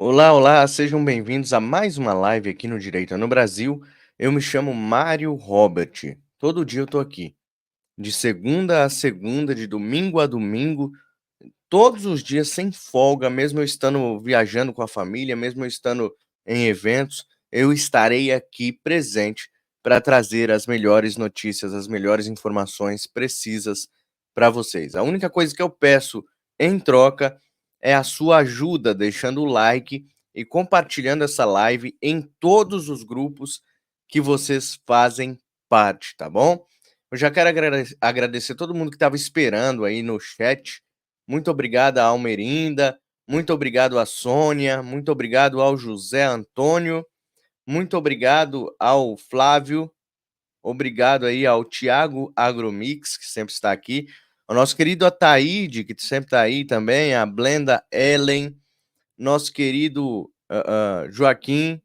Olá, olá, sejam bem-vindos a mais uma live aqui no Direito no Brasil. Eu me chamo Mário Robert. Todo dia eu tô aqui, de segunda a segunda, de domingo a domingo, todos os dias sem folga, mesmo eu estando viajando com a família, mesmo eu estando em eventos, eu estarei aqui presente para trazer as melhores notícias, as melhores informações precisas para vocês. A única coisa que eu peço em troca é a sua ajuda, deixando o like e compartilhando essa live em todos os grupos que vocês fazem parte, tá bom? Eu já quero agradecer todo mundo que estava esperando aí no chat. Muito obrigado a Almerinda, muito obrigado a Sônia, muito obrigado ao José Antônio, muito obrigado ao Flávio, obrigado aí ao Thiago Agromix, que sempre está aqui, ao nosso querido Ataíde, que sempre está aí também, a Blenda Ellen, nosso querido Joaquim,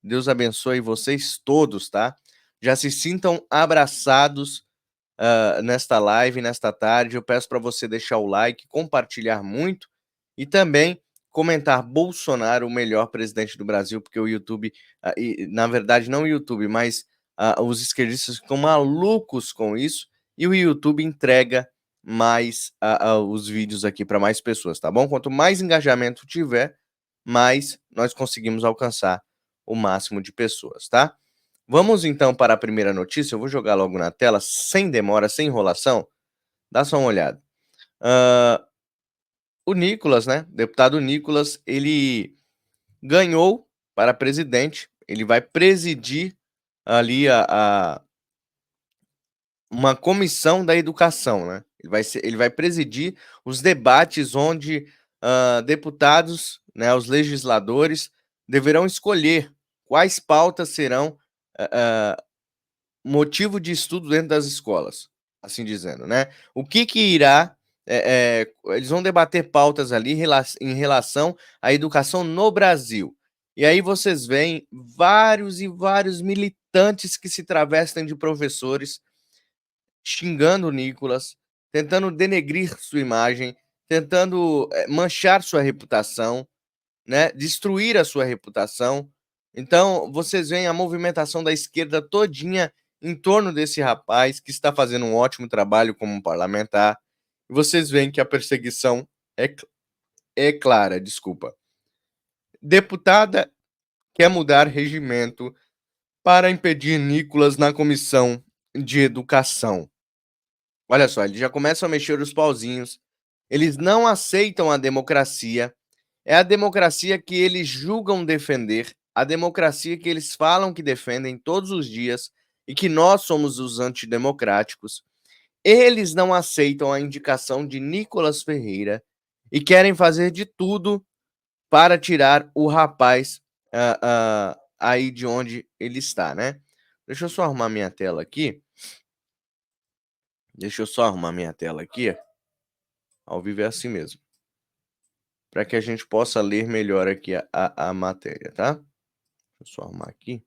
Deus abençoe vocês todos, tá? Já se sintam abraçados nesta live, nesta tarde. Eu peço para você deixar o like, compartilhar muito e também comentar Bolsonaro, o melhor presidente do Brasil, porque o YouTube, na verdade, não o YouTube, mas os esquerdistas ficam malucos com isso e o YouTube entrega mais os vídeos aqui para mais pessoas, tá bom? Quanto mais engajamento tiver, mais nós conseguimos alcançar o máximo de pessoas, tá? Vamos então para a primeira notícia. Eu vou jogar logo na tela, sem demora, sem enrolação. Dá só uma olhada. Ah, o Nicolas, né? Deputado Nicolas, ele ganhou para presidente. Ele vai presidir ali uma comissão da educação, né? Ele vai presidir os debates onde deputados, né, os legisladores, deverão escolher quais pautas serão motivo de estudo dentro das escolas, assim dizendo, né? O que irá. Eles vão debater pautas ali em relação à educação no Brasil. E aí vocês veem vários e vários militantes que se travestem de professores xingando o Nicolas, tentando denegrir sua imagem, tentando manchar sua reputação, né? Destruir a sua reputação. Então, vocês veem a movimentação da esquerda todinha em torno desse rapaz que está fazendo um ótimo trabalho como parlamentar. E vocês veem que a perseguição é, é clara, desculpa. Deputada quer mudar regimento para impedir Nicolas na comissão de educação. Olha só, eles já começam a mexer os pauzinhos. Eles não aceitam a democracia. É a democracia que eles julgam defender, a democracia que eles falam que defendem todos os dias e que nós somos os antidemocráticos. Eles não aceitam a indicação de Nicolas Ferreira e querem fazer de tudo para tirar o rapaz aí de onde ele está, né? Deixa eu só arrumar minha tela aqui. Ao vivo é assim mesmo. Para que a gente possa ler melhor aqui a matéria, tá? Deixa eu só arrumar aqui.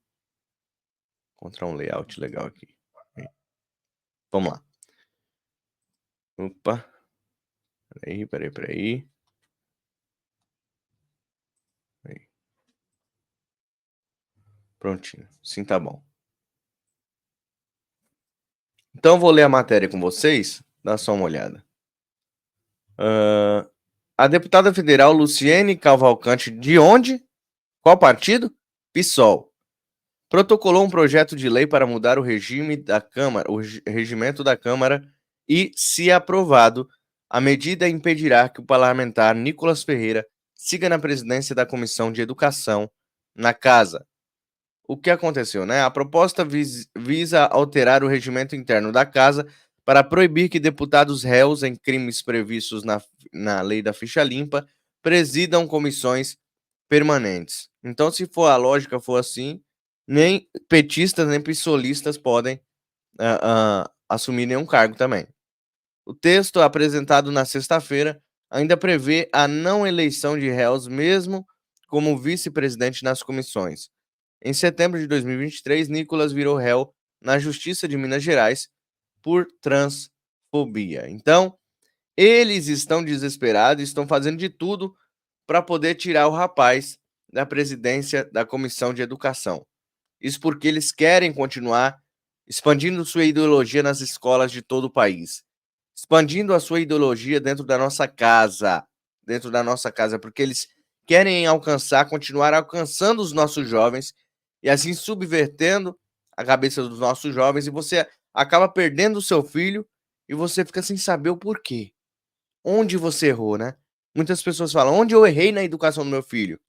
Encontrar um layout legal aqui. Vamos lá. Opa. Peraí. Aí. Prontinho. Sim, tá bom. Então, vou ler a matéria com vocês. Dá só uma olhada. A deputada federal Luciene Cavalcante, de onde? Qual partido? PSOL. Protocolou um projeto de lei para mudar o regime da Câmara, o regimento da Câmara e, se aprovado, a medida impedirá que o parlamentar Nicolas Ferreira siga na presidência da Comissão de Educação na Casa. O que aconteceu, né? A proposta visa alterar o regimento interno da Casa para proibir que deputados réus em crimes previstos na lei da ficha limpa presidam comissões permanentes. Então, se for a lógica for assim, nem petistas nem pissolistas podem assumir nenhum cargo também. O texto apresentado na sexta-feira ainda prevê a não eleição de réus, mesmo como vice-presidente nas comissões. Em setembro de 2023, Nicolas virou réu na Justiça de Minas Gerais por transfobia. Então, eles estão desesperados, estão fazendo de tudo para poder tirar o rapaz da presidência da Comissão de Educação. Isso porque eles querem continuar expandindo sua ideologia nas escolas de todo o país, expandindo a sua ideologia dentro da nossa casa, porque eles querem continuar alcançando os nossos jovens e assim subvertendo a cabeça dos nossos jovens, e você acaba perdendo o seu filho e você fica sem saber o porquê. Onde você errou, né? Muitas pessoas falam, onde eu errei na educação do meu filho?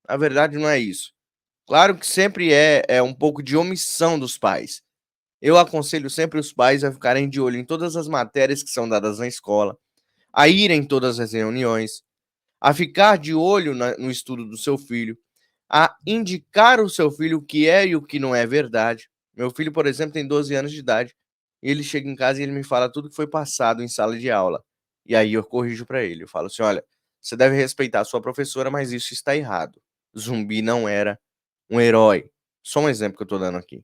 Na verdade, não é isso. Claro que sempre é um pouco de omissão dos pais. Eu aconselho sempre os pais a ficarem de olho em todas as matérias que são dadas na escola, a irem em todas as reuniões, a ficar de olho no estudo do seu filho, a indicar ao seu filho o que é e o que não é verdade. Meu filho, por exemplo, tem 12 anos de idade, e ele chega em casa e ele me fala tudo que foi passado em sala de aula. E aí eu corrijo para ele, eu falo assim, olha, você deve respeitar a sua professora, mas isso está errado. Zumbi não era um herói. Só um exemplo que eu tô dando aqui.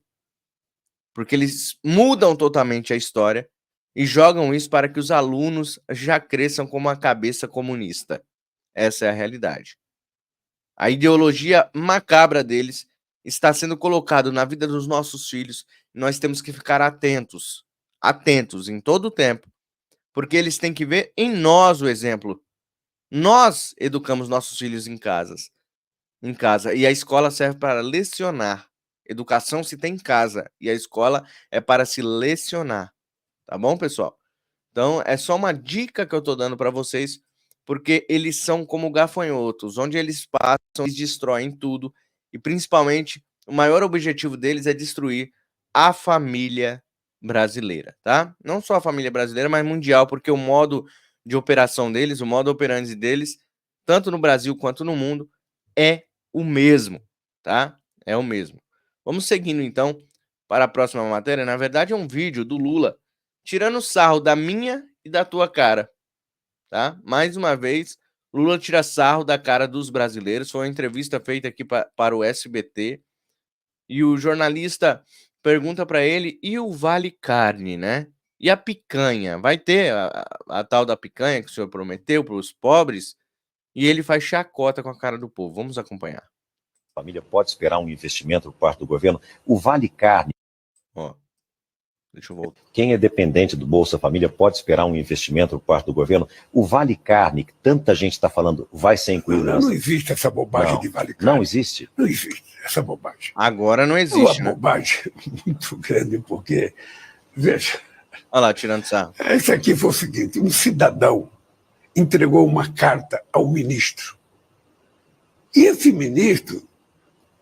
Porque eles mudam totalmente a história e jogam isso para que os alunos já cresçam com uma cabeça comunista. Essa é a realidade. A ideologia macabra deles está sendo colocado na vida dos nossos filhos e nós temos que ficar atentos em todo o tempo, porque eles têm que ver em nós o exemplo. Nós educamos nossos filhos em casa, e a escola serve para lecionar. Educação se tem em casa e a escola é para se lecionar. Tá bom, pessoal? Então, é só uma dica que eu tô dando para vocês, porque eles são como gafanhotos, onde eles passam, eles destroem tudo, e principalmente, o maior objetivo deles é destruir a família brasileira, tá? Não só a família brasileira, mas mundial, porque o modo de operação deles, o modo operandi deles, tanto no Brasil quanto no mundo, é o mesmo, tá? É o mesmo. Vamos seguindo, então, para a próxima matéria. Na verdade, é um vídeo do Lula tirando sarro da minha e da tua cara, tá? Mais uma vez, Lula tira sarro da cara dos brasileiros. Foi uma entrevista feita aqui para o SBT e o jornalista pergunta para ele, e o Vale Carne, né? E a picanha? Vai ter a tal da picanha que o senhor prometeu para os pobres? E ele faz chacota com a cara do povo. Vamos acompanhar. A família pode esperar um investimento por parte do governo? O Vale Carne. Ó. Deixa eu voltar. Quem é dependente do Bolsa Família pode esperar um investimento por parte do governo? O Vale Carne, que tanta gente está falando, vai ser incluído nessa? Não existe essa bobagem de Vale Carne. Não existe? Não existe essa bobagem. Agora não existe, É uma bobagem muito grande, porque, veja... Olha lá, tirando sarro. Isso aqui foi o seguinte, um cidadão entregou uma carta ao ministro. E esse ministro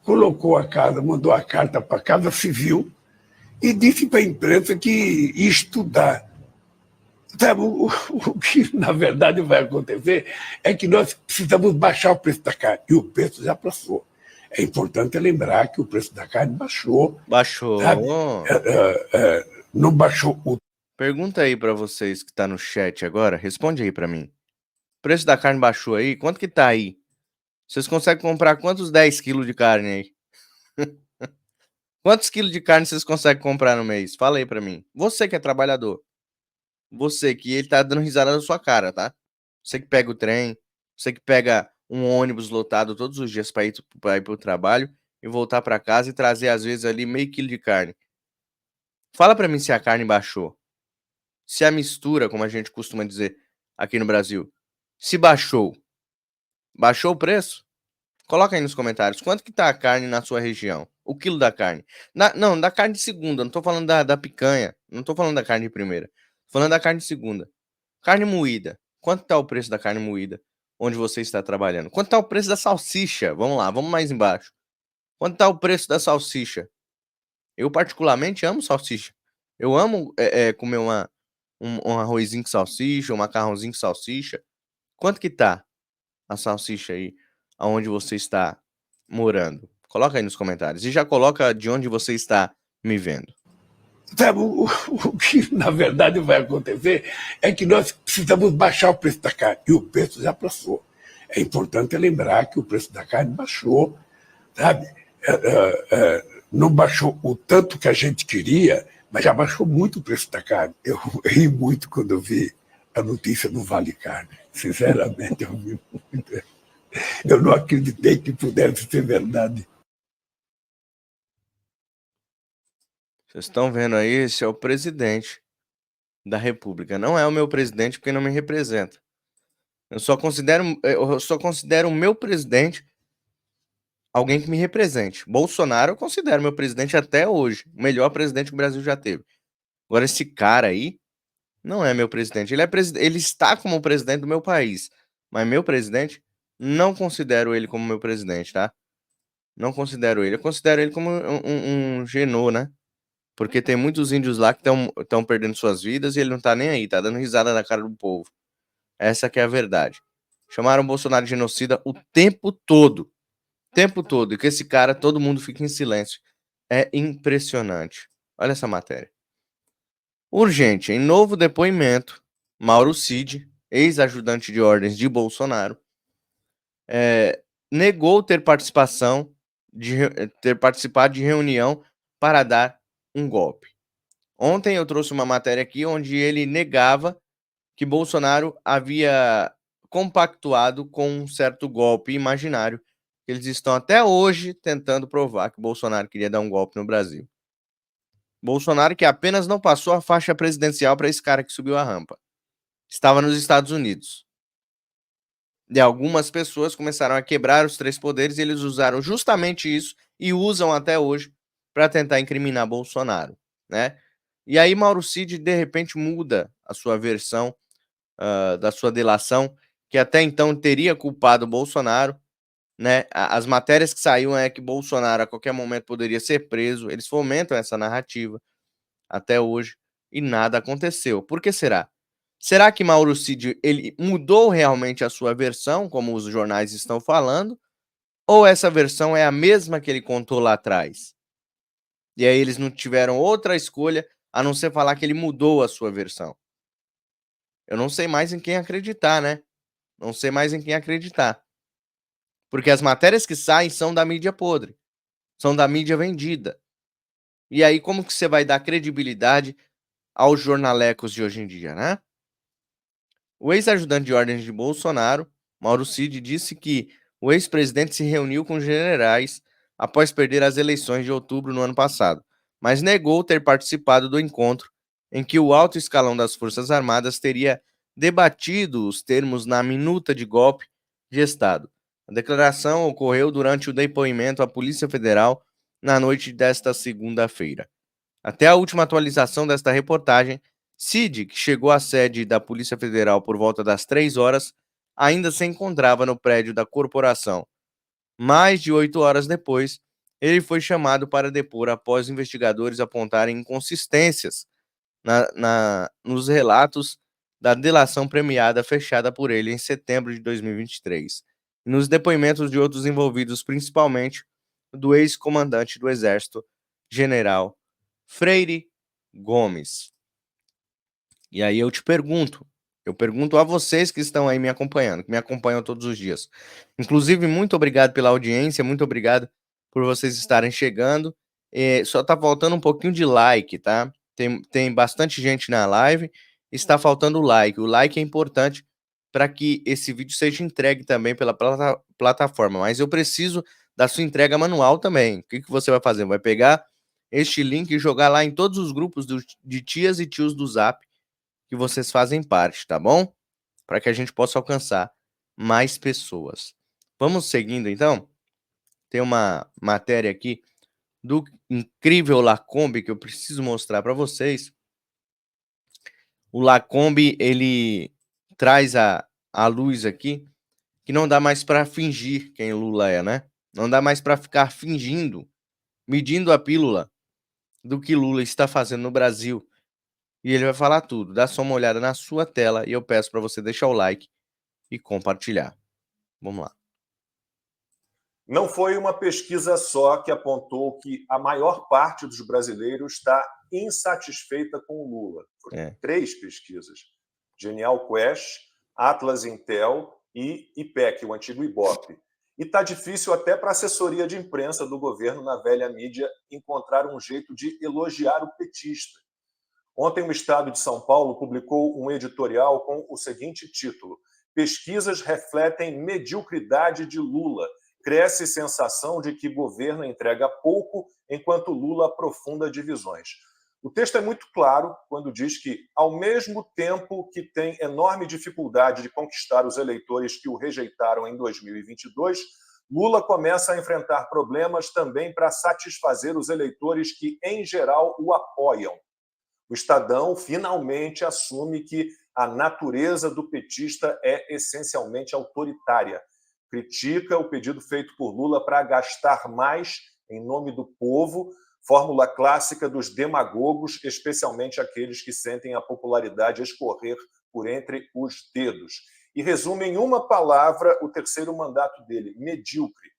colocou mandou a carta para a Casa Civil, e disse para a imprensa que ia estudar. Sabe, o que, na verdade, vai acontecer é que nós precisamos baixar o preço da carne. E o preço já passou. É importante lembrar que o preço da carne baixou. Baixou. Não baixou o... Pergunta aí para vocês que tá no chat agora. Responde aí para mim. O preço da carne baixou aí? Quanto que tá aí? Vocês conseguem comprar quantos 10 quilos de carne aí? Quantos quilos de carne vocês conseguem comprar no mês? Fala aí pra mim. Você que é trabalhador. Você que ele tá dando risada na sua cara, tá? Você que pega o trem. Você que pega um ônibus lotado todos os dias pra ir pro trabalho e voltar pra casa e trazer, às vezes, ali meio quilo de carne. Fala pra mim se a carne baixou. Se a mistura, como a gente costuma dizer aqui no Brasil, se baixou. Baixou o preço? Coloca aí nos comentários. Quanto que tá a carne na sua região? O quilo da carne. Não, da carne de segunda. Não tô falando da picanha. Não tô falando da carne de primeira. Tô falando da carne de segunda. Carne moída. Quanto tá o preço da carne moída? Onde você está trabalhando? Quanto tá o preço da salsicha? Vamos lá, vamos mais embaixo. Quanto tá o preço da salsicha? Eu particularmente amo salsicha. Eu amo comer um arrozinho com salsicha, um macarrãozinho com salsicha. Quanto que tá a salsicha aí, aonde você está morando? Coloca aí nos comentários. E já coloca de onde você está me vendo. Sabe, o que, na verdade, vai acontecer é que nós precisamos baixar o preço da carne. E o preço já passou. É importante lembrar que o preço da carne baixou, sabe? Não baixou o tanto que a gente queria, mas já baixou muito o preço da carne. Eu ri muito quando eu vi a notícia do Vale Carne. Sinceramente, eu vi muito. Eu não acreditei que pudesse ser verdade. Vocês estão vendo aí, esse é o presidente da República. Não é o meu presidente porque não me representa. Eu só considero o meu presidente alguém que me represente. Bolsonaro eu considero meu presidente até hoje, o melhor presidente que o Brasil já teve. Agora esse cara aí não é meu presidente. Ele está como presidente do meu país, mas meu presidente não considero ele como meu presidente, tá? Não considero ele. Eu considero ele como um genô, né? Porque tem muitos índios lá que estão perdendo suas vidas e ele não tá nem aí, tá dando risada na cara do povo. Essa que é a verdade. Chamaram o Bolsonaro de genocida o tempo todo. Tempo todo. E que esse cara, todo mundo fica em silêncio. É impressionante. Olha essa matéria. Urgente. Em novo depoimento, Mauro Cid, ex-ajudante de ordens de Bolsonaro, negou ter participado de reunião para dar um golpe. Ontem eu trouxe uma matéria aqui onde ele negava que Bolsonaro havia compactuado com um certo golpe imaginário. Eles estão até hoje tentando provar que Bolsonaro queria dar um golpe no Brasil. Bolsonaro que apenas não passou a faixa presidencial para esse cara que subiu a rampa. Estava nos Estados Unidos. E algumas pessoas começaram a quebrar os três poderes e eles usaram justamente isso e usam até hoje para tentar incriminar Bolsonaro, né? E aí Mauro Cid de repente muda a sua versão da sua delação, que até então teria culpado Bolsonaro, né? As matérias que saíam é que Bolsonaro a qualquer momento poderia ser preso. Eles fomentam essa narrativa até hoje e nada aconteceu. Por que será? Será que Mauro Cid ele mudou realmente a sua versão, como os jornais estão falando, ou essa versão é a mesma que ele contou lá atrás? E aí eles não tiveram outra escolha a não ser falar que ele mudou a sua versão. Eu não sei mais em quem acreditar, né? Não sei mais em quem acreditar. Porque as matérias que saem são da mídia podre, são da mídia vendida. E aí como que você vai dar credibilidade aos jornalecos de hoje em dia, né? O ex-ajudante de ordens de Bolsonaro, Mauro Cid, disse que o ex-presidente se reuniu com generais após perder as eleições de outubro no ano passado, mas negou ter participado do encontro em que o alto escalão das Forças Armadas teria debatido os termos na minuta de golpe de Estado. A declaração ocorreu durante o depoimento à Polícia Federal na noite desta segunda-feira. Até a última atualização desta reportagem, Cid, que chegou à sede da Polícia Federal por volta das 3 horas, ainda se encontrava no prédio da corporação. Mais de 8 horas depois, ele foi chamado para depor após investigadores apontarem inconsistências nos relatos da delação premiada fechada por ele em setembro de 2023, e nos depoimentos de outros envolvidos, principalmente do ex-comandante do Exército, General Freire Gomes. E aí eu pergunto a vocês que estão aí me acompanhando, que me acompanham todos os dias. Inclusive, muito obrigado pela audiência, muito obrigado por vocês estarem chegando. Só tá faltando um pouquinho de like, tá? Tem bastante gente na live, está faltando o like. O like é importante para que esse vídeo seja entregue também pela plataforma, mas eu preciso da sua entrega manual também. O que você vai fazer? Vai pegar este link e jogar lá em todos os grupos de tias e tios do Zap que vocês fazem parte, tá bom? Para que a gente possa alcançar mais pessoas. Vamos seguindo então? Tem uma matéria aqui do incrível Lacombe que eu preciso mostrar para vocês. O Lacombe, ele traz a luz aqui que não dá mais para fingir quem Lula é, né? Não dá mais para ficar fingindo, medindo a pílula do que Lula está fazendo no Brasil. E ele vai falar tudo. Dá só uma olhada na sua tela e eu peço para você deixar o like e compartilhar. Vamos lá. Não foi uma pesquisa só que apontou que a maior parte dos brasileiros está insatisfeita com o Lula. Foram 3 pesquisas. Genial Quest, Atlas Intel e IPEC, o antigo Ibope. E está difícil até para a assessoria de imprensa do governo na velha mídia encontrar um jeito de elogiar o petista. Ontem o Estado de São Paulo publicou um editorial com o seguinte título: pesquisas refletem mediocridade de Lula. Cresce sensação de que governo entrega pouco, enquanto Lula aprofunda divisões. O texto é muito claro quando diz que, ao mesmo tempo que tem enorme dificuldade de conquistar os eleitores que o rejeitaram em 2022, Lula começa a enfrentar problemas também para satisfazer os eleitores que, em geral, o apoiam. O Estadão finalmente assume que a natureza do petista é essencialmente autoritária. Critica o pedido feito por Lula para gastar mais em nome do povo, fórmula clássica dos demagogos, especialmente aqueles que sentem a popularidade escorrer por entre os dedos. E resume em uma palavra o terceiro mandato dele, medíocre.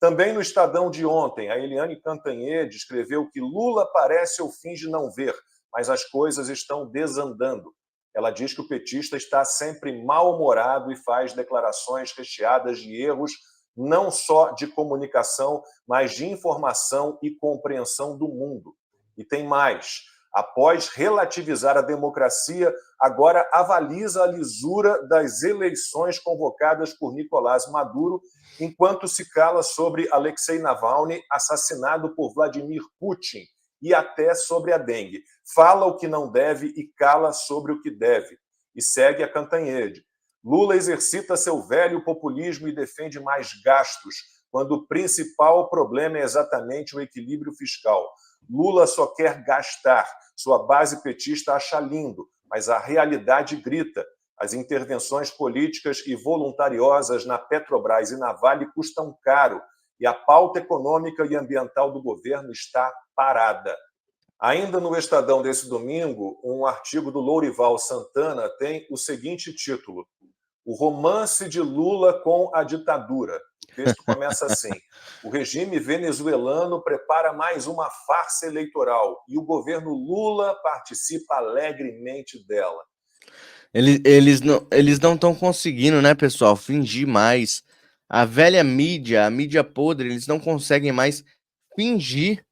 Também no Estadão de ontem, a Eliane Cantanhede escreveu que Lula parece ou finge não ver, mas as coisas estão desandando. Ela diz que o petista está sempre mal-humorado e faz declarações recheadas de erros, não só de comunicação, mas de informação e compreensão do mundo. E tem mais. Após relativizar a democracia, agora avaliza a lisura das eleições convocadas por Nicolás Maduro, enquanto se cala sobre Alexei Navalny, assassinado por Vladimir Putin, e até sobre a dengue. Fala o que não deve e cala sobre o que deve. E segue a Cantanhede. Lula exercita seu velho populismo e defende mais gastos, quando o principal problema é exatamente o equilíbrio fiscal. Lula só quer gastar. Sua base petista acha lindo, mas a realidade grita. As intervenções políticas e voluntariosas na Petrobras e na Vale custam caro, e a pauta econômica e ambiental do governo está parada. Ainda no Estadão desse domingo, um artigo do Lourival Santana tem o seguinte título: O romance de Lula com a ditadura. O texto começa assim: o regime venezuelano prepara mais uma farsa eleitoral e o governo Lula participa alegremente dela. Eles não estão conseguindo, né, pessoal, fingir mais. A velha mídia, a mídia podre, eles não conseguem mais fingir.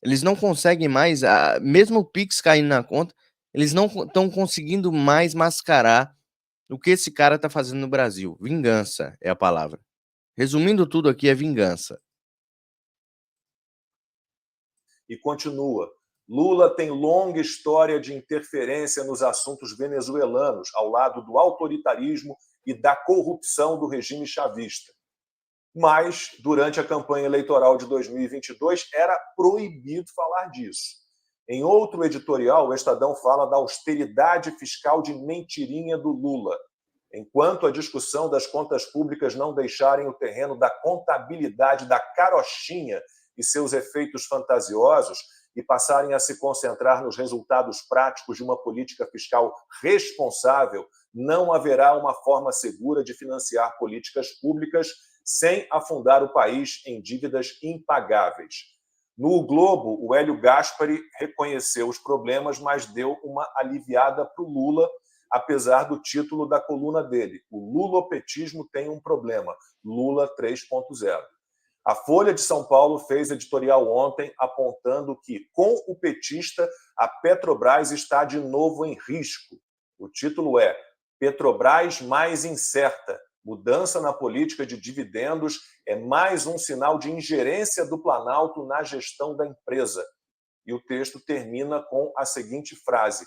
Eles não conseguem mais, mesmo o Pix caindo na conta, eles não estão conseguindo mais mascarar o que esse cara tá fazendo no Brasil. Vingança é a palavra. Resumindo tudo aqui, é vingança. E continua. Lula tem longa história de interferência nos assuntos venezuelanos, ao lado do autoritarismo e da corrupção do regime chavista. Mas, durante a campanha eleitoral de 2022, era proibido falar disso. Em outro editorial, o Estadão fala da austeridade fiscal de mentirinha do Lula. Enquanto a discussão das contas públicas não deixarem o terreno da contabilidade da carochinha e seus efeitos fantasiosos e passarem a se concentrar nos resultados práticos de uma política fiscal responsável, não haverá uma forma segura de financiar políticas públicas sem afundar o país em dívidas impagáveis. No o Globo, o Hélio Gaspari reconheceu os problemas, mas deu uma aliviada para o Lula, apesar do título da coluna dele. O lulopetismo tem um problema. Lula 3.0. A Folha de São Paulo fez editorial ontem apontando que, com o petista, a Petrobras está de novo em risco. O título é Petrobras mais incerta. Mudança na política de dividendos é mais um sinal de ingerência do Planalto na gestão da empresa. E o texto termina com a seguinte frase: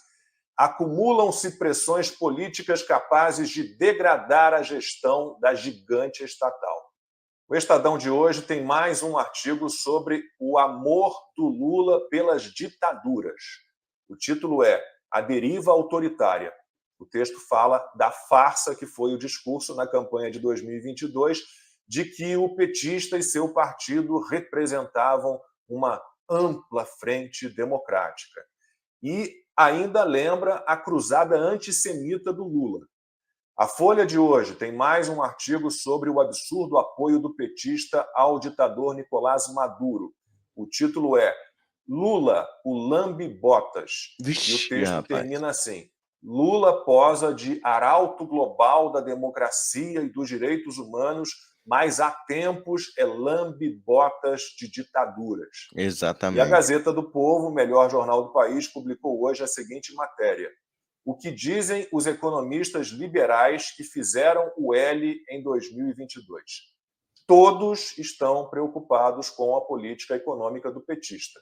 acumulam-se pressões políticas capazes de degradar a gestão da gigante estatal. O Estadão de hoje tem mais um artigo sobre o amor do Lula pelas ditaduras. O título é A Deriva Autoritária. O texto fala da farsa que foi o discurso na campanha de 2022 de que o petista e seu partido representavam uma ampla frente democrática. E ainda lembra a cruzada antissemita do Lula. A Folha de hoje tem mais um artigo sobre o absurdo apoio do petista ao ditador Nicolás Maduro. O título é Lula, o lambe-botas. E o texto termina assim: Lula posa de arauto global da democracia e dos direitos humanos, mas há tempos é lambe-botas de ditaduras. Exatamente. E a Gazeta do Povo, o melhor jornal do país, publicou hoje a seguinte matéria: o que dizem os economistas liberais que fizeram o L em 2022. Todos estão preocupados com a política econômica do petista.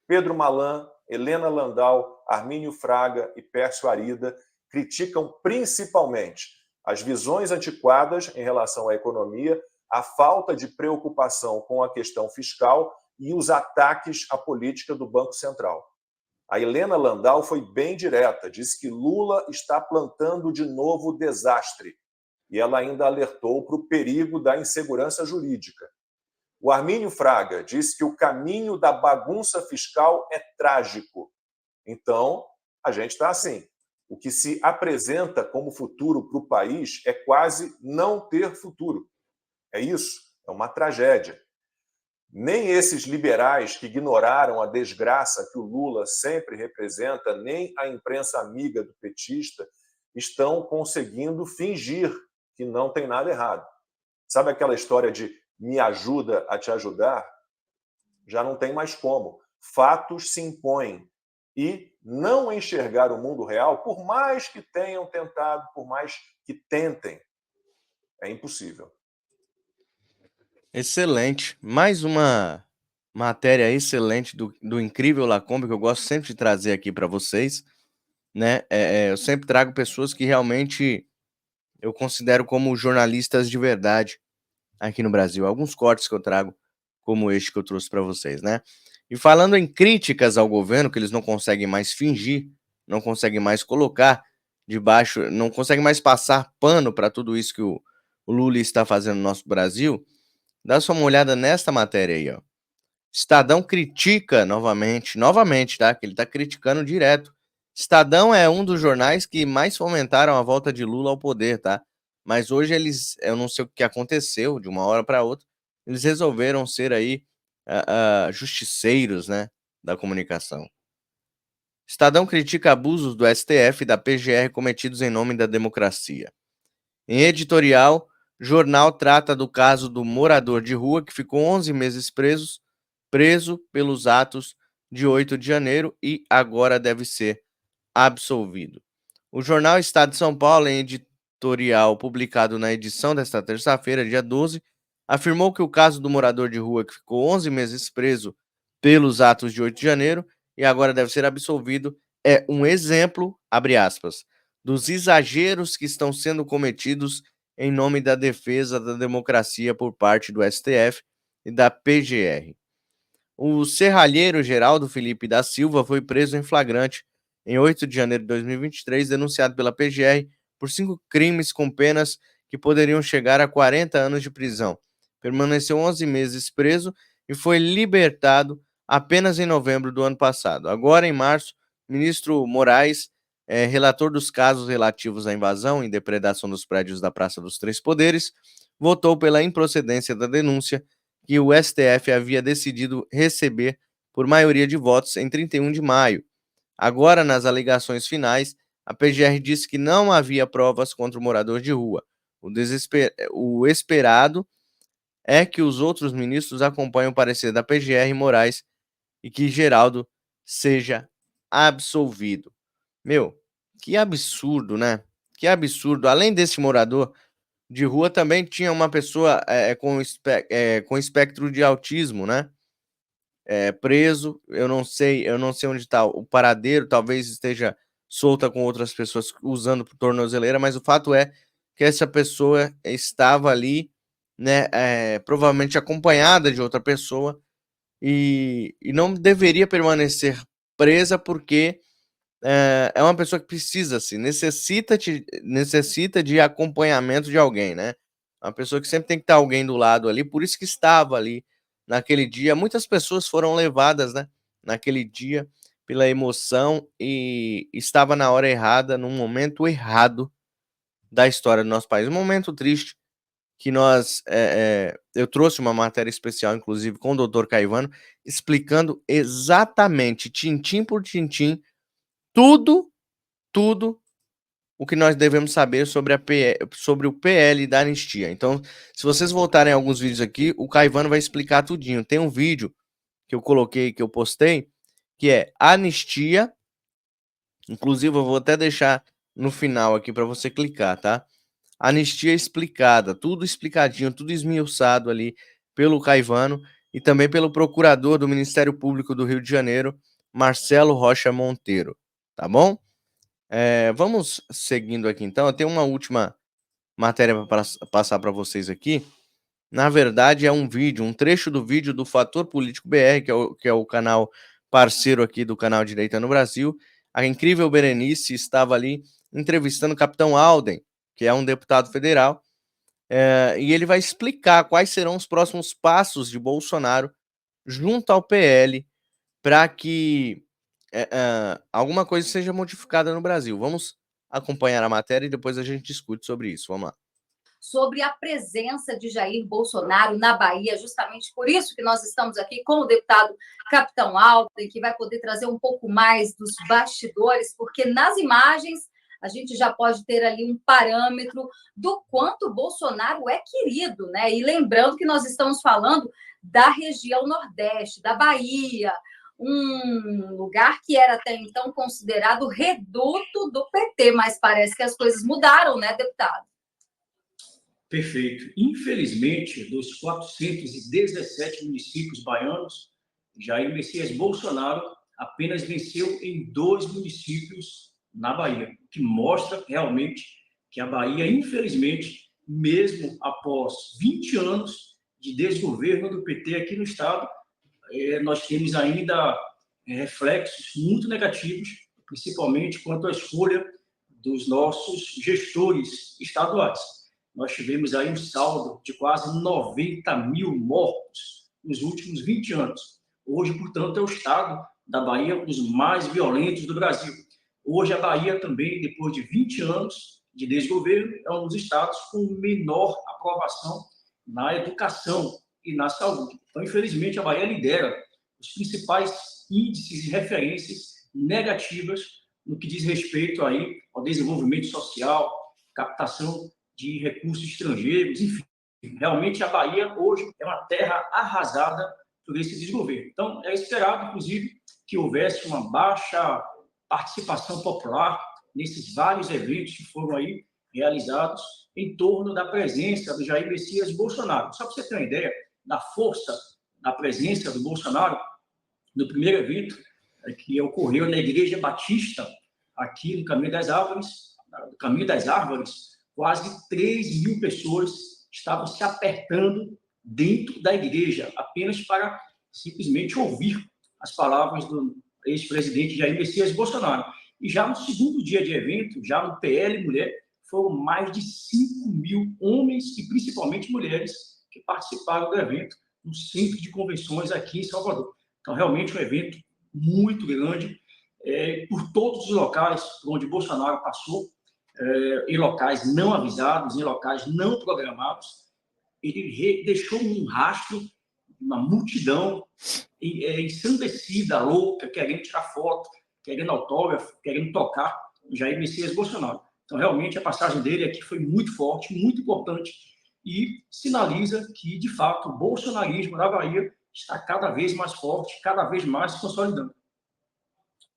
Pedro Malan, Helena Landau, Armínio Fraga e Pércio Arida criticam principalmente as visões antiquadas em relação à economia, a falta de preocupação com a questão fiscal e os ataques à política do Banco Central. A Helena Landau foi bem direta, disse que Lula está plantando de novo desastre. E ela ainda alertou para o perigo da insegurança jurídica. O Armínio Fraga disse que o caminho da bagunça fiscal é trágico. Então, a gente está assim. O que se apresenta como futuro para o país é quase não ter futuro. É isso, é uma tragédia. Nem esses liberais que ignoraram a desgraça que o Lula sempre representa, nem a imprensa amiga do petista, estão conseguindo fingir que não tem nada errado. Sabe aquela história de me ajuda a te ajudar? Já não tem mais como. Fatos se impõem. E não enxergar o mundo real, por mais que tenham tentado, por mais que tentem, é impossível. Excelente. Mais uma matéria excelente do Incrível Lacombe, que eu gosto sempre de trazer aqui para vocês, né? Eu sempre trago pessoas que realmente eu considero como jornalistas de verdade aqui no Brasil. Alguns cortes que eu trago, como este que eu trouxe para vocês, né? E falando em críticas ao governo, que eles não conseguem mais fingir, não conseguem mais colocar debaixo, não conseguem mais passar pano para tudo isso que o Lula está fazendo no nosso Brasil. Dá só uma olhada nesta matéria aí, ó. Estadão critica novamente, tá? Que ele tá criticando direto. Estadão é um dos jornais que mais fomentaram a volta de Lula ao poder, tá? Mas hoje eu não sei o que aconteceu, de uma hora para outra, eles resolveram ser aí justiceiros, né, da comunicação. Estadão critica abusos do STF e da PGR cometidos em nome da democracia. Em editorial, jornal trata do caso do morador de rua que ficou 11 meses preso pelos atos de 8 de janeiro e agora deve ser absolvido. O jornal Estado de São Paulo, em editorial publicado na edição desta terça-feira, dia 12, afirmou que o caso do morador de rua que ficou 11 meses preso pelos atos de 8 de janeiro e agora deve ser absolvido é um exemplo, abre aspas, dos exageros que estão sendo cometidos em nome da defesa da democracia por parte do STF e da PGR. O serralheiro Geraldo Felipe da Silva foi preso em flagrante em 8 de janeiro de 2023, denunciado pela PGR por 5 crimes com penas que poderiam chegar a 40 anos de prisão. Permaneceu 11 meses preso e foi libertado apenas em novembro do ano passado. Agora, em março, o ministro Moraes, relator dos casos relativos à invasão e depredação dos prédios da Praça dos Três Poderes, votou pela improcedência da denúncia que o STF havia decidido receber por maioria de votos em 31 de maio. Agora, nas alegações finais, a PGR disse que não havia provas contra o morador de rua. O esperado é que os outros ministros acompanhem o parecer da PGR e Moraes e que Geraldo seja absolvido. Meu, que absurdo, né? Que absurdo. Além desse morador de rua, também tinha uma pessoa com espectro de autismo, né? Preso. Eu não sei onde está o paradeiro, talvez esteja solta com outras pessoas usando tornozeleira, mas o fato é que essa pessoa estava ali, né? Provavelmente acompanhada de outra pessoa e não deveria permanecer presa porque é uma pessoa que necessita de acompanhamento de alguém, né? Uma pessoa que sempre tem que estar alguém do lado ali, por isso que estava ali naquele dia. Muitas pessoas foram levadas, né, naquele dia pela emoção e estava na hora errada, no momento errado da história do nosso país. Um momento triste que eu trouxe uma matéria especial, inclusive, com o Dr. Caivano, explicando exatamente, tintim por tintim, tudo o que nós devemos saber sobre o PL da anistia. Então, se vocês voltarem a alguns vídeos aqui, o Caivano vai explicar tudinho. Tem um vídeo que eu coloquei, que eu postei, que é anistia Inclusive, eu vou até deixar no final aqui para você clicar, tá? Anistia explicada, tudo explicadinho, tudo esmiuçado ali pelo Caivano e também pelo procurador do Ministério Público do Rio de Janeiro, Marcelo Rocha Monteiro, tá bom? Vamos seguindo aqui então. Eu tenho uma última matéria para passar para vocês aqui. Na verdade, é um vídeo, um trecho do vídeo do Fator Político BR, que é o canal parceiro aqui do canal Direita no Brasil. A incrível Berenice estava ali entrevistando o Capitão Alden, que é um deputado federal, e ele vai explicar quais serão os próximos passos de Bolsonaro junto ao PL para que alguma coisa seja modificada no Brasil. Vamos acompanhar a matéria e depois a gente discute sobre isso. Vamos lá. Sobre a presença de Jair Bolsonaro na Bahia, justamente por isso que nós estamos aqui com o deputado Capitão Alden, que vai poder trazer um pouco mais dos bastidores, porque nas imagens a gente já pode ter ali um parâmetro do quanto o Bolsonaro é querido, né? E lembrando que nós estamos falando da região Nordeste, da Bahia, um lugar que era até então considerado reduto do PT, mas parece que as coisas mudaram, né, deputado? Perfeito. Infelizmente, dos 417 municípios baianos, Jair Messias Bolsonaro apenas venceu em 2 municípios na Bahia, o que mostra realmente que a Bahia, infelizmente, mesmo após 20 anos de desgoverno do PT aqui no estado, nós temos ainda reflexos muito negativos, principalmente quanto à escolha dos nossos gestores estaduais. Nós tivemos aí um saldo de quase 90 mil mortos nos últimos 20 anos. Hoje, portanto, é o estado da Bahia um dos mais violentos do Brasil. Hoje, a Bahia também, depois de 20 anos de desgoverno, é um dos estados com menor aprovação na educação e na saúde. Então, infelizmente, a Bahia lidera os principais índices e referências negativas no que diz respeito aí ao desenvolvimento social, captação de recursos estrangeiros, enfim. Realmente, a Bahia hoje é uma terra arrasada por esse desgoverno. Então, é esperado, inclusive, que houvesse uma baixa participação popular nesses vários eventos que foram aí realizados em torno da presença do Jair Messias Bolsonaro. Só para você ter uma ideia da força da presença do Bolsonaro, no primeiro evento que ocorreu na Igreja Batista, aqui no Caminho das Árvores, quase 3 mil pessoas estavam se apertando dentro da igreja, apenas para simplesmente ouvir as palavras do ex-presidente Jair Messias Bolsonaro. E já no segundo dia de evento, já no PL Mulher, foram mais de 5 mil homens e principalmente mulheres que participaram do evento no Centro de Convenções aqui em Salvador. Então, realmente um evento muito grande, por todos os locais por onde Bolsonaro passou, em locais não avisados, em locais não programados. Ele deixou um rastro, uma multidão ensandecida, louca, querendo tirar foto, querendo autógrafo, querendo tocar o Jair Messias Bolsonaro. Então, realmente, a passagem dele aqui foi muito forte, muito importante e sinaliza que, de fato, o bolsonarismo na Bahia está cada vez mais forte, cada vez mais se consolidando.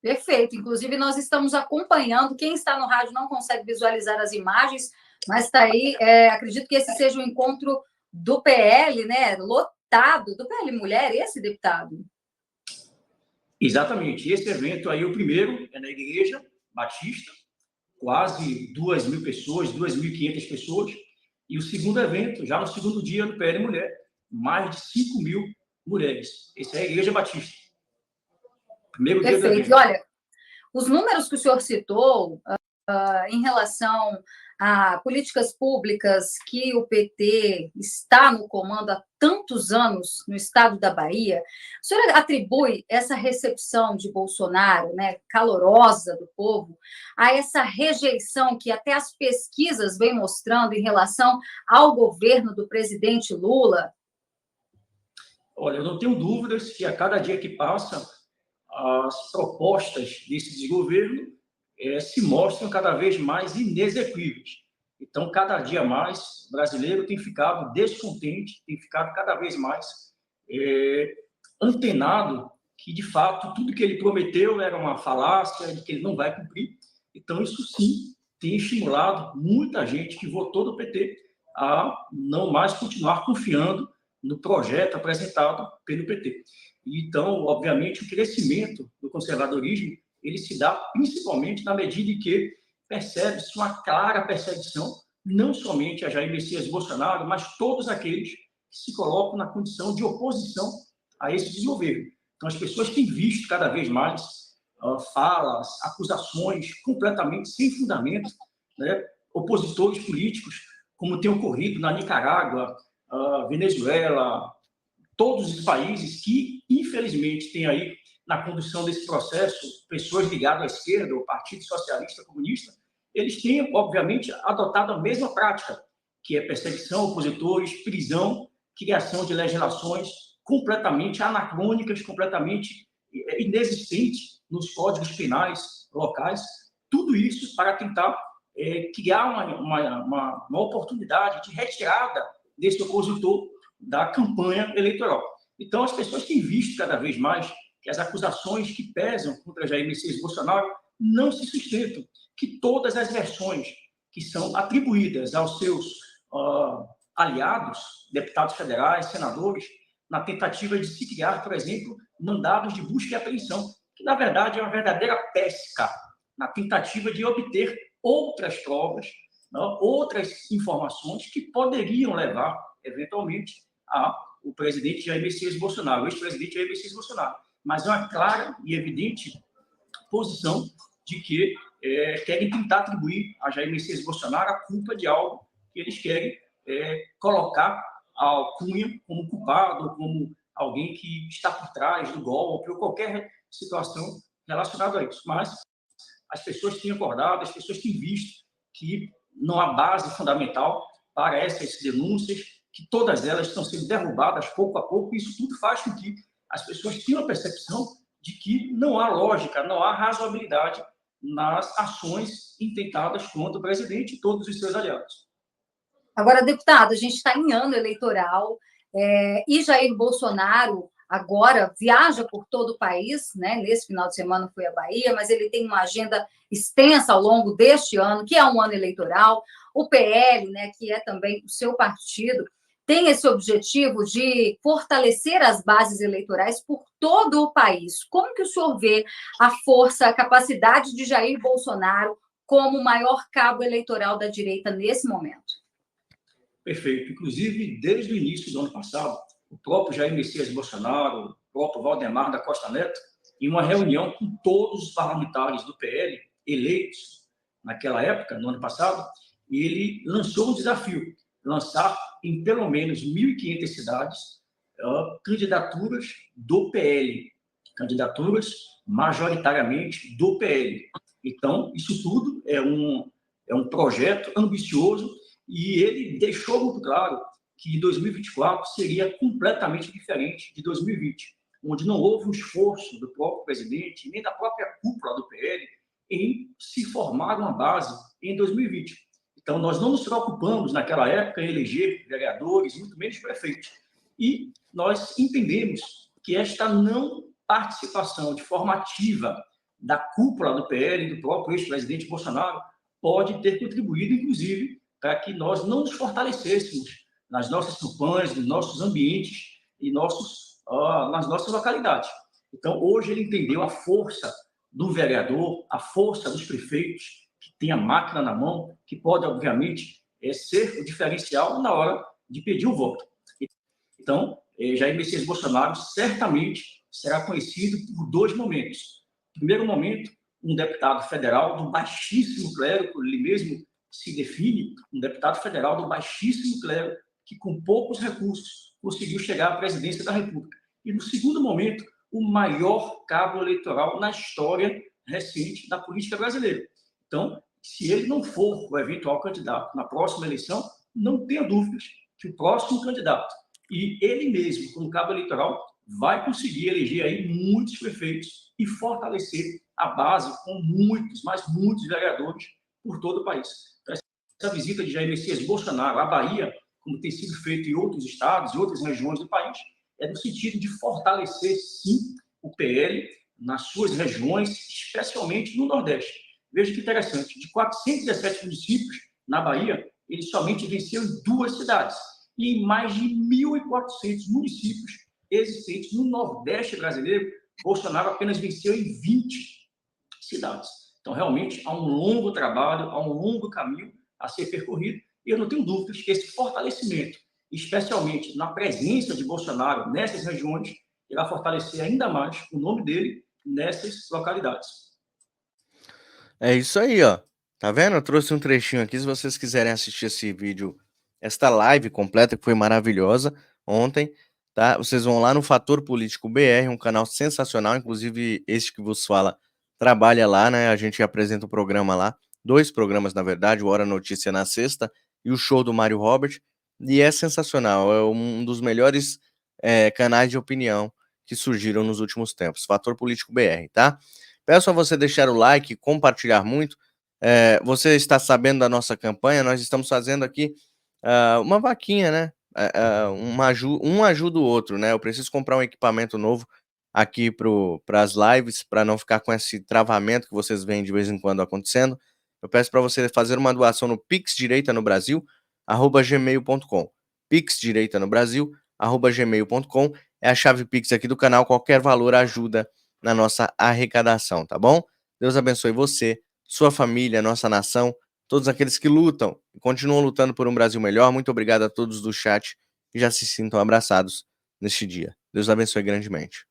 Perfeito. Inclusive, nós estamos acompanhando. Quem está no rádio não consegue visualizar as imagens, mas está aí. Acredito que esse seja o encontro do PL, né? Lotado, do PL Mulher, esse deputado. Exatamente. Esse evento aí, o primeiro, é na Igreja Batista, quase 2 mil pessoas, 2.500 pessoas. E o segundo evento, já no segundo dia, no PL Mulher, mais de 5 mil mulheres. Esse é a Igreja Batista. Primeiro dia do evento. Perfeito. Olha, os números que o senhor citou em relação a políticas públicas que o PT está no comando há tantos anos no estado da Bahia, o senhor atribui essa recepção de Bolsonaro, né, calorosa do povo, a essa rejeição que até as pesquisas vêm mostrando em relação ao governo do presidente Lula? Olha, eu não tenho dúvidas que a cada dia que passa, as propostas desse desgoverno se mostram cada vez mais inexequíveis. Então, cada dia mais, o brasileiro tem ficado descontente, tem ficado cada vez mais antenado que, de fato, tudo que ele prometeu era uma falácia, de que ele não vai cumprir. Então, isso sim tem estimulado muita gente que votou no PT a não mais continuar confiando no projeto apresentado pelo PT. Então, obviamente, o crescimento do conservadorismo ele se dá principalmente na medida em que percebe-se uma clara perseguição, não somente a Jair Messias Bolsonaro, mas todos aqueles que se colocam na condição de oposição a esse desgoverno. Então, as pessoas têm visto cada vez mais falas, acusações completamente sem fundamento, né? Opositores políticos, como tem ocorrido na Nicarágua, Venezuela, todos os países que, infelizmente, têm aí na condução desse processo pessoas ligadas à esquerda, ao Partido Socialista Comunista, eles têm, obviamente, adotado a mesma prática, que é perseguição a opositores, prisão, criação de legislações completamente anacrônicas, completamente inexistentes nos códigos penais locais, tudo isso para tentar criar uma oportunidade de retirada desse opositor da campanha eleitoral. Então, as pessoas têm visto cada vez mais que as acusações que pesam contra Jair Messias Bolsonaro não se sustentam, que todas as versões que são atribuídas aos seus aliados, deputados federais, senadores, na tentativa de se criar, por exemplo, mandados de busca e apreensão, que, na verdade, é uma verdadeira pesca na tentativa de obter outras provas, outras informações que poderiam levar, eventualmente, ao presidente Jair Messias Bolsonaro, o ex-presidente Jair Messias Bolsonaro. Mas é uma clara e evidente posição de que querem tentar atribuir a Jair Messias Bolsonaro a culpa de algo que eles querem colocar a Cunha como culpado, como alguém que está por trás do golpe ou qualquer situação relacionada a isso. Mas as pessoas têm acordado, as pessoas têm visto que não há base fundamental para essas denúncias, que todas elas estão sendo derrubadas pouco a pouco, e isso tudo faz com que as pessoas tenham a percepção de que não há lógica, não há razoabilidade nas ações intentadas contra o presidente e todos os seus aliados. Agora, deputado, a gente está em ano eleitoral e Jair Bolsonaro agora viaja por todo o país, né? Nesse final de semana foi à Bahia, mas ele tem uma agenda extensa ao longo deste ano, que é um ano eleitoral. O PL, né, que é também o seu partido, tem esse objetivo de fortalecer as bases eleitorais por todo o país. Como que o senhor vê a força, a capacidade de Jair Bolsonaro como o maior cabo eleitoral da direita nesse momento? Perfeito. Inclusive, desde o início do ano passado, o próprio Jair Messias Bolsonaro, o próprio Valdemar da Costa Neto, em uma reunião com todos os parlamentares do PL eleitos naquela época, no ano passado, ele lançou um desafio, lançar em pelo menos 1.500 cidades candidaturas do PL, candidaturas majoritariamente do PL. Então, isso tudo é um projeto ambicioso e ele deixou muito claro que 2024 seria completamente diferente de 2020, onde não houve um esforço do próprio presidente, nem da própria cúpula do PL, em se formar uma base em 2020. Então, nós não nos preocupamos, naquela época, em eleger vereadores, muito menos prefeitos. E nós entendemos que esta não participação de forma ativa da cúpula do PL e do próprio ex-presidente Bolsonaro pode ter contribuído, inclusive, para que nós não nos fortalecêssemos nas nossas campanhas, nos nossos ambientes e nas nossas localidades. Então, hoje ele entendeu a força do vereador, a força dos prefeitos, que tem a máquina na mão, que pode, obviamente, ser o diferencial na hora de pedir o voto. Então, Jair Messias Bolsonaro certamente será conhecido por dois momentos. Primeiro momento, um deputado federal do baixíssimo clero, ele mesmo se define, um deputado federal do baixíssimo clero, que com poucos recursos conseguiu chegar à presidência da República. E no segundo momento, o maior cabo eleitoral na história recente da política brasileira. Então, se ele não for o eventual candidato na próxima eleição, não tenha dúvidas que o próximo candidato e ele mesmo, como cabo eleitoral, vai conseguir eleger aí muitos prefeitos e fortalecer a base com muitos, mas muitos vereadores por todo o país. Essa visita de Jair Messias Bolsonaro à Bahia, como tem sido feito em outros estados e outras regiões do país, é no sentido de fortalecer, sim, o PL nas suas regiões, especialmente no Nordeste. Veja que interessante, de 417 municípios na Bahia, ele somente venceu em 2 cidades, e em mais de 1.400 municípios existentes no Nordeste brasileiro, Bolsonaro apenas venceu em 20 cidades. Então, realmente, há um longo trabalho, há um longo caminho a ser percorrido, e eu não tenho dúvidas que esse fortalecimento, especialmente na presença de Bolsonaro nessas regiões, irá fortalecer ainda mais o nome dele nessas localidades. É isso aí, ó. Tá vendo? Eu trouxe um trechinho aqui, se vocês quiserem assistir esse vídeo, esta live completa, que foi maravilhosa ontem, tá? Vocês vão lá no Fator Político BR, um canal sensacional, inclusive este que vos fala trabalha lá, né? A gente apresenta o programa lá, 2 programas, na verdade, o Hora Notícia na sexta e o show do Mário Robert, e é sensacional, é um dos melhores canais de opinião que surgiram nos últimos tempos, Fator Político BR, tá? Peço a você deixar o like, compartilhar muito. Você está sabendo da nossa campanha, nós estamos fazendo aqui uma vaquinha, né? Um ajuda o outro, né? Eu preciso comprar um equipamento novo aqui para as lives, para não ficar com esse travamento que vocês veem de vez em quando acontecendo. Eu peço para você fazer uma doação no pixdireitanobrasil@gmail.com. pixdireitanobrasil@gmail.com é a chave Pix aqui do canal. Qualquer valor ajuda na nossa arrecadação, tá bom? Deus abençoe você, sua família, nossa nação, todos aqueles que lutam e continuam lutando por um Brasil melhor. Muito obrigado a todos do chat que já se sintam abraçados neste dia. Deus abençoe grandemente.